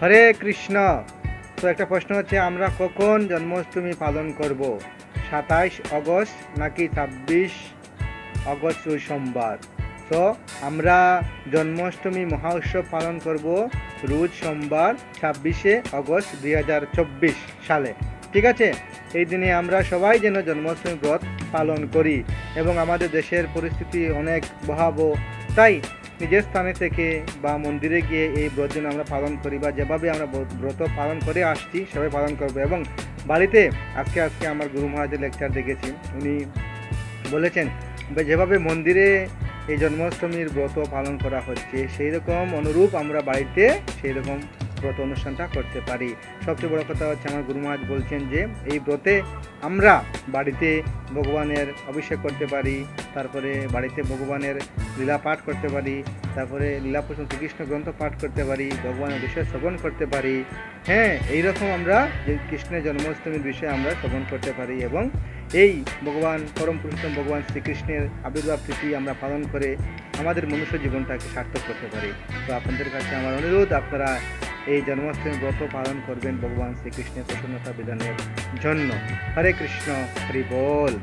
হরে কৃষ্ণ। তো একটা প্রশ্ন হচ্ছে, আমরা কখন জন্মাষ্টমী পালন করব? 27 আগস্ট নাকি 26 আগস্ট ওই সোমবার? তো আমরা জন্মাষ্টমী মহা উৎসব পালন করব রোজ সোমবার 26 আগস্ট 2024 সালে। ঠিক আছে, এই দিনে আমরা সবাই যেন জন্মাষ্টমী ব্রত পালন করি এবং আমাদের দেশের পরিস্থিতি অনেক ভয়াবহ, তাই নিজের স্থানে থেকে বা মন্দিরে গিয়ে এই ব্রত যেন আমরা পালন করি, বা যেভাবে আমরা ব্রত পালন করে আসছি সবাই পালন করবো। এবং বাড়িতে আজকে আমার গুরু মহারাজের লেকচার দেখেছি, উনি বলেছেন যেভাবে মন্দিরে এই জন্মাষ্টমীর ব্রত পালন করা হচ্ছে সেই রকম অনুরূপ আমরা বাড়িতে সেই রকম ব্রত অনুষ্ঠানটা করতে পারি। সবচেয়ে বড় কথা হচ্ছে, আমার গুরু মহারাজ বলছেন যে এই ব্রতে আমরা বাড়িতে ভগবানের অভিষেক করতে পারি, তারপরে বাড়িতে ভগবানের লীলা পাঠ করতে পারি, তারপরে লীলাপ্রসন্ন শ্রীকৃষ্ণ গ্রন্থ পাঠ করতে পারি, ভগবানের বিষয় শ্রবণ করতে পারি। হ্যাঁ, এইরকম আমরা যে কৃষ্ণের জন্মাষ্টমীর বিষয়ে আমরা শ্রবণ করতে পারি এবং এই ভগবান পরম পুরুষোত্তম ভগবান শ্রীকৃষ্ণের আবির্ভাব তিথি আমরা পালন করে আমাদের মনুষ্য জীবনটাকে সার্থক করতে পারি। তো আপনাদের কাছে আমার অনুরোধ, আপনারা এই জন্মাষ্টমী ব্রত পালন করবেন ভগবান শ্রীকৃষ্ণের প্রসন্নতা বিধানের জন্য। হরে কৃষ্ণ, হরি বল।